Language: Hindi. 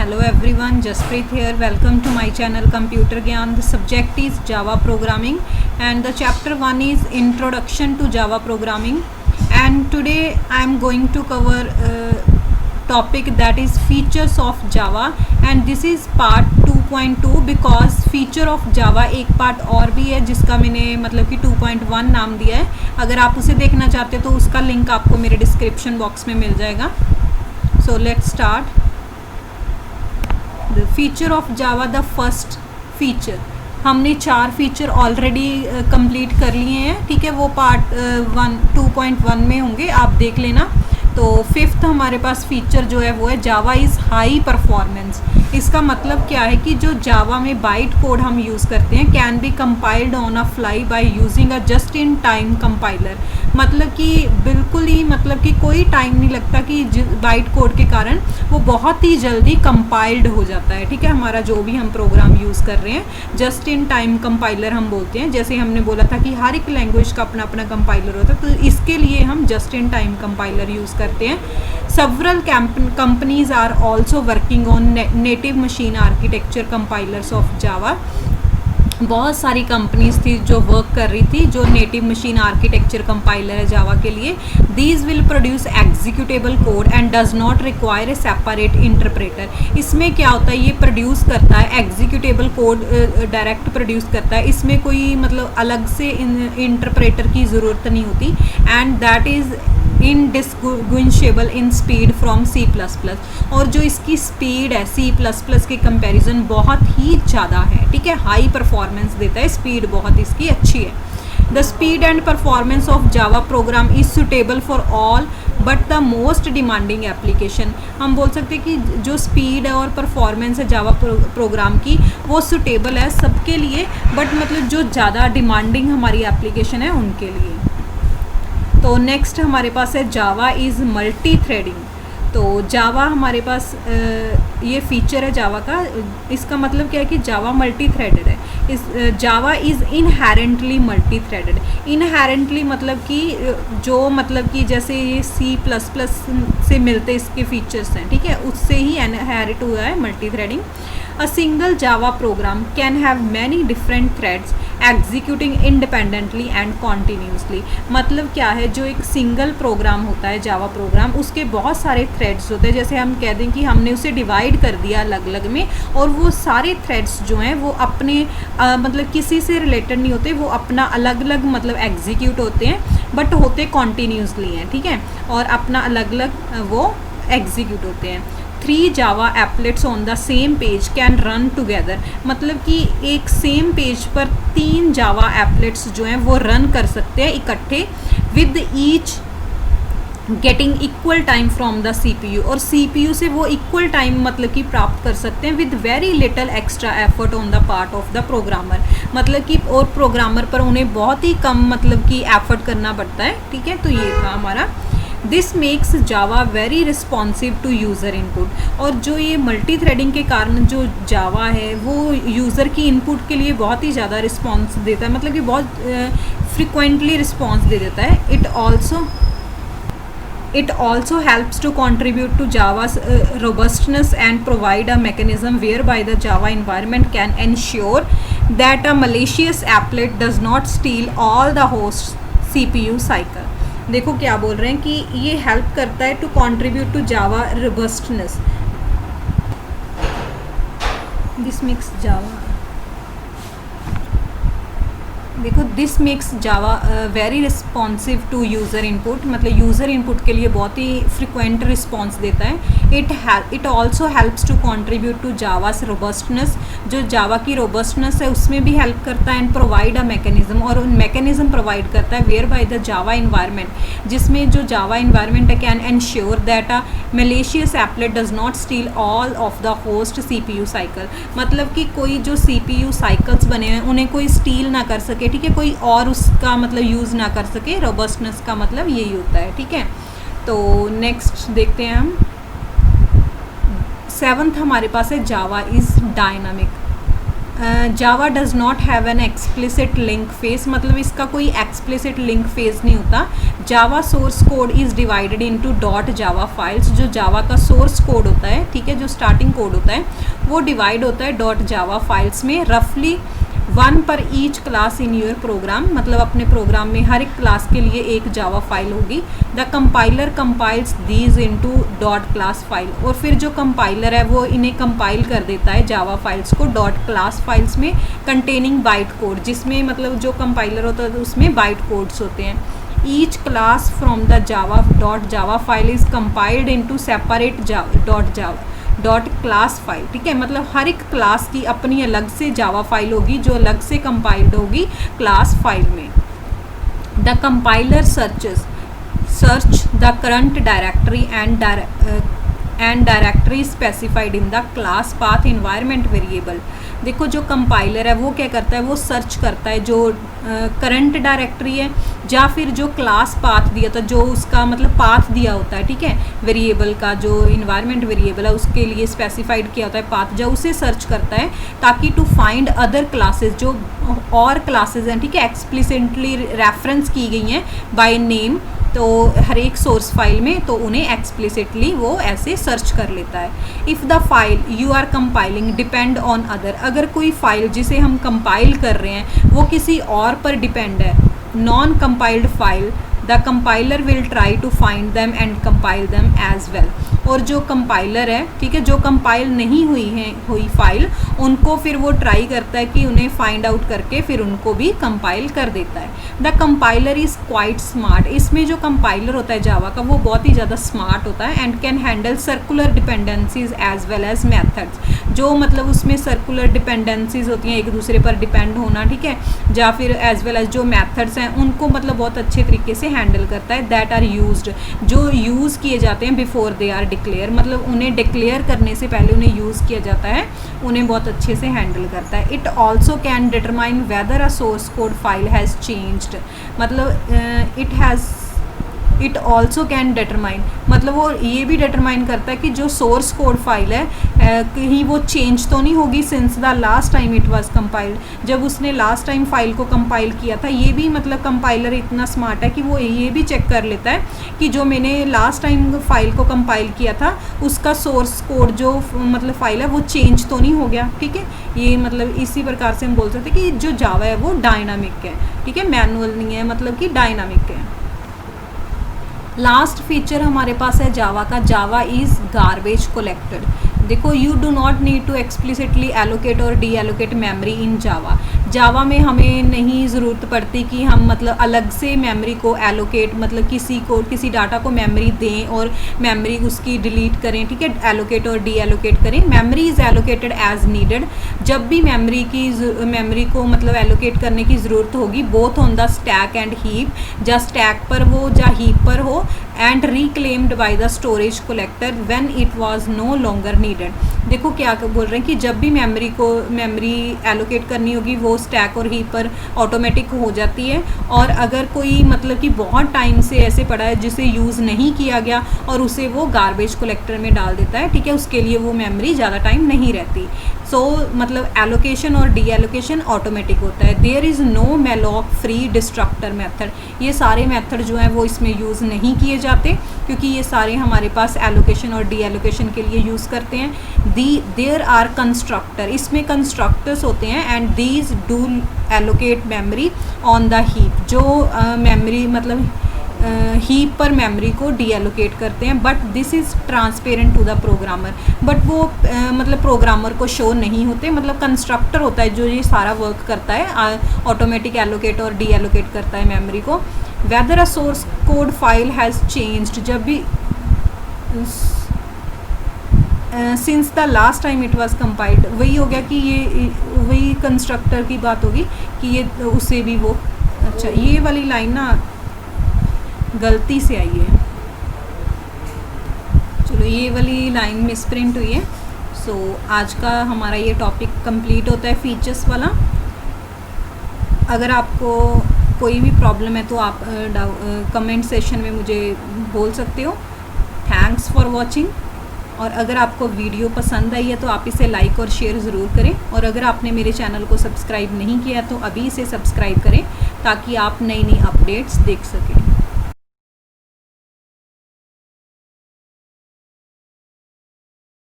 Hello everyone, Jaspreet here. Welcome to my channel Computer Gyan. The subject is Java programming and the chapter 1 is Introduction to Java Programming, and today I am going to cover topic that is features of Java, and this is part 2.2 because feature of Java एक पार्ट और भी है जिसका मैंने मतलब कि 2.1 नाम दिया है. अगर आप उसे देखना चाहते हो तो उसका लिंक आपको मेरे डिस्क्रिप्शन बॉक्स में मिल जाएगा. So let's start. The feature of Java, the first feature. हमने 4 फीचर ऑलरेडी कंप्लीट कर लिए हैं, ठीक है. वो पार्ट 2.1 में होंगे, आप देख लेना. तो फिफ्थ हमारे पास फीचर जो है वो है जावा इज़ हाई परफॉर्मेंस. इसका मतलब क्या है कि जो जावा में बाइट कोड हम यूज़ करते हैं can be compiled on a fly by using a just in time compiler. मतलब कि बिल्कुल ही मतलब कि कोई टाइम नहीं लगता कि बाइट कोड के कारण वो बहुत ही जल्दी कंपाइल्ड हो जाता है, ठीक है. हमारा जो भी हम प्रोग्राम यूज़ कर रहे हैं जस्ट इन टाइम कंपाइलर हम बोलते हैं. जैसे हमने बोला था कि हर एक लैंग्वेज का अपना अपना कंपाइलर होता है, तो इसके लिए हम just in time compiler use करते हैं. Several companies are also working on native machine architecture compilers of Java. बहुत सारी कंपनीज थी जो वर्क कर रही थी जो नेटिव मशीन आर्किटेक्चर कंपाइलर है जावा के लिए. These will produce executable code and does not require a separate interpreter. इसमें क्या होता है, ये प्रोड्यूस करता है एग्जीक्यूटेबल कोड, डायरेक्ट प्रोड्यूस करता है. इसमें कोई मतलब अलग से इंटरप्रेटर की ज़रूरत नहीं होती. And that is indistinguishable in speed from C++. और जो इसकी स्पीड है C++ के कंपैरिजन बहुत ही ज़्यादा है, ठीक है. हाई परफॉर्मेंस देता है, स्पीड बहुत इसकी अच्छी है. The speed and performance of Java program is suitable for all but the most demanding application. हम बोल सकते हैं कि जो स्पीड है और परफॉर्मेंस है जावा प्रोग्राम की वो सुटेबल है सबके लिए, बट मतलब जो ज़्यादा डिमांडिंग हमारी एप्लीकेशन है उनके लिए. तो नेक्स्ट हमारे पास है जावा इज़ मल्टी थ्रेडिंग. तो जावा हमारे पास ये फीचर है जावा का. इसका मतलब क्या है कि जावा मल्टी थ्रेडेड है. इस जावा is inherently multi threaded. Inherently मतलब कि जो मतलब कि जैसे ये C++ से मिलते इसके फीचर्स हैं, ठीक है, उससे ही इनहेरिट हुआ है multi threading. A single Java program can have many different threads executing independently and continuously. मतलब क्या है, जो एक सिंगल प्रोग्राम होता है जावा प्रोग्राम, उसके बहुत सारे थ्रेड्स होते हैं. जैसे हम कह दें कि हमने उसे डिवाइड कर दिया अलग अलग में, और वो सारे थ्रेड्स जो हैं वो अपने मतलब किसी से रिलेटेड नहीं होते, वो अपना अलग अलग मतलब एग्जीक्यूट होते हैं, बट होते कॉन्टीन्यूसली हैं, ठीक है, और अपना अलग अलग वो एग्जीक्यूट होते हैं. 3 Java applets on the same page can run together. मतलब कि एक सेम पेज पर 3 जावा एप्लेट्स जो हैं वो रन कर सकते हैं इकट्ठे, with each getting equal time from the CPU. और CPU से वो इक्वल टाइम मतलब कि प्राप्त कर सकते हैं with very little extra effort on the part of the programmer. मतलब कि और प्रोग्रामर पर उन्हें बहुत ही कम मतलब कि एफर्ट करना पड़ता है, ठीक है. तो ये था हमारा. This makes Java very responsive to user input. और जो ये मल्टी थ्रेडिंग के कारण जो जावा है वो यूज़र की इनपुट के लिए बहुत ही ज़्यादा रिस्पॉन्स देता है, मतलब कि बहुत फ्रिक्वेंटली रिस्पॉन्स दे देता है. It also helps to contribute to Java's robustness and provide a mechanism whereby the Java environment can ensure that a malicious applet does not steal all the host's CPU cycle. देखो क्या बोल रहे हैं कि ये हेल्प करता है to contribute to Java robustness. This makes Java, देखो this makes Java very responsive to user input. मतलब यूज़र इनपुट के लिए बहुत ही फ्रिक्वेंट रिस्पॉन्स देता है. It also helps to contribute to Java's robustness. जो जावा की रोबस्टनेस है उसमें भी हेल्प करता है. एंड प्रोवाइड अ मैकेनिज्म, और मैकेनिज्म प्रोवाइड करता है whereby the Java environment, जिसमें जो जावा इन्वायरमेंट है can ensure that a malicious applet does not steal all of the host CPU cycle. मतलब कि कोई जो CPU साइकिल्स बने हैं उन्हें कोई स्टील ना कर सके, ठीक है, कोई और उसका मतलब यूज़ ना कर सके. रोबस्टनेस का मतलब यही होता है, ठीक है. तो नेक्स्ट देखते हैं हम. 7th हमारे पास है जावा is dynamic. Java does not have an explicit link face, मतलब इसका कोई एक्सप्लिसिट लिंक फेस नहीं होता। Java source code is divided into dot Java files, जो जावा का सोर्स कोड होता है, ठीक है, जो स्टार्टिंग कोड होता है वो डिवाइड होता है डॉट जावा फाइल्स में, रफली 1 पर each class in your program, मतलब अपने प्रोग्राम में हर एक क्लास के लिए एक जावा फाइल होगी। The compiler compiles these into dot class file, और फिर जो कंपाइलर है वो इन्हें कंपाइल कर देता है जावा फाइल्स को डॉट क्लास फाइल्स में, कंटेनिंग बाइट कोड, जिसमें मतलब जो कंपाइलर होता है उसमें बाइट कोड्स होते हैं। Each class from the Java dot Java file is compiled into separate dot class file, ठीक है, मतलब हर एक क्लास की अपनी अलग से जावा फाइल होगी जो अलग से कंपाइल्ड होगी क्लास फाइल में। The compiler search the current directory and directory specified in the class path environment variable. देखो जो कंपाइलर है वो क्या करता है, वो सर्च करता है जो करंट डायरेक्टरी है या फिर जो क्लास पाथ दिया था, जो उसका मतलब पाथ दिया होता है, ठीक है, वेरिएबल का जो इन्वायरमेंट वेरिएबल है उसके लिए स्पेसिफाइड किया होता है पाथ, जो उसे सर्च करता है ताकि टू फाइंड अदर क्लासेस, जो और क्लासेस हैं, ठीक है, एक्सप्लिसिटली रेफरेंस की गई हैं बाय नेम, तो हर एक सोर्स फाइल में, तो उन्हें एक्सप्लिसिटली वो ऐसे सर्च कर लेता है। If the file you are compiling depend on other, अगर कोई फाइल जिसे हम कंपाइल कर रहे हैं वो किसी और पर डिपेंड है, non compiled file, the compiler will try to find them and compile them as well, और जो कंपाइलर है, ठीक है, जो कंपाइल नहीं हुई फाइल, उनको फिर वो ट्राई करता है कि उन्हें फाइंड आउट करके फिर उनको भी कंपाइल कर देता है। The compiler is quite smart, इसमें जो कंपाइलर होता है जावा का वो बहुत ही ज़्यादा स्मार्ट होता है, and can handle circular dependencies as well as methods, जो मतलब उसमें सर्कुलर डिपेंडेंसीज होती हैं, एक दूसरे पर डिपेंड होना, ठीक है, या फिर एज वेल एज जो मैथड्स हैं उनको मतलब बहुत अच्छे तरीके से हैंडल करता है। दैट आर यूज्ड, जो यूज़ किए जाते हैं बिफोर दे आर डिक्लेयर, मतलब उन्हें डिक्लेयर करने से पहले उन्हें यूज़ किया जाता है, उन्हें बहुत अच्छे से हैंडल करता है। It also can determine whether a source code file has changed, मतलब इट ऑल्सो कैन डिटरमाइन, मतलब वो ये भी डिटरमाइन करता है कि जो सोर्स कोड फाइल है कहीं वो चेंज तो नहीं होगी since the last time it was compiled, जब उसने लास्ट टाइम फाइल को कंपाइल किया था। ये भी मतलब कंपाइलर इतना स्मार्ट है कि वो ये भी चेक कर लेता है कि जो मैंने लास्ट टाइम फाइल को कंपाइल किया था उसका सोर्स कोड जो मतलब फाइल है वो चेंज तो नहीं हो गया, ठीक है। ये मतलब इसी प्रकार से हम बोल सकते हैं कि जो जावा है वो डायनामिक है, ठीक है, मैनुअल नहीं है, मतलब कि डायनामिक है। लास्ट फीचर हमारे पास है जावा का, जावा इज़ गार्बेज कलेक्टेड। देखो you do not need to explicitly allocate और deallocate memory in Java. Java में हमें नहीं ज़रूरत पड़ती कि हम मतलब अलग से मेमोरी को एलोकेट, मतलब किसी डाटा को मेमोरी दें और मेमोरी उसकी डिलीट करें, ठीक है, एलोकेट और डी एलोकेट करें। Memory is allocated as needed, जब भी मेमोरी को मतलब एलोकेट करने की ज़रूरत होगी, both on the stack and heap, या स्टैक पर हो या हीप पर हो, and reclaimed by the storage collector when it was no longer needed. देखो क्या बोल रहे हैं कि जब भी मेमोरी एलोकेट करनी होगी वो स्टैक और हीप पर ऑटोमेटिक हो जाती है, और अगर कोई मतलब कि बहुत टाइम से ऐसे पड़ा है जिसे यूज़ नहीं किया गया और उसे वो गार्बेज कलेक्टर में डाल देता है, ठीक है, उसके लिए वो मेमोरी ज़्यादा टाइम नहीं रहती। सो मतलब एलोकेशन और डी एलोकेशन ऑटोमेटिक होता है। There is no malloc free destructor method, ये सारे मेथड जो हैं वो इसमें यूज़ नहीं किए जाते क्योंकि ये सारे हमारे पास एलोकेशन और डी एलोकेशन के लिए यूज़ करते हैं। देयर आर कंस्ट्रक्टर, इसमें कंस्ट्रक्टर्स होते हैं, and these do allocate memory on the heap, जो मेमोरी मतलब हीप पर मेमोरी को डी एलोकेट करते हैं, but this is transparent to the programmer, but वो मतलब प्रोग्रामर को शो नहीं होते। मतलब कंस्ट्रक्टर होता है जो ये सारा वर्क करता है, ऑटोमेटिक एलोकेट और डी एलोकेट करता है मेमोरी को। Weather a source code file has changed, जब भी since the last time it was compiled, वही हो गया कि ये वही कंस्ट्रक्टर की बात होगी कि ये उसे भी वो, अच्छा ये वाली लाइन ना गलती से आई है, चलो ये वाली लाइन मिसप्रिंट हुई है। सो आज का हमारा ये टॉपिक कंप्लीट होता है फीचर्स वाला। अगर आपको कोई भी प्रॉब्लम है तो आप कमेंट सेशन में मुझे बोल सकते हो। थैंक्स फॉर वॉचिंग और अगर आपको वीडियो पसंद आई है तो आप इसे लाइक और शेयर ज़रूर करें, और अगर आपने मेरे चैनल को सब्सक्राइब नहीं किया तो अभी इसे सब्सक्राइब करें ताकि आप नई नई अपडेट्स देख सकें।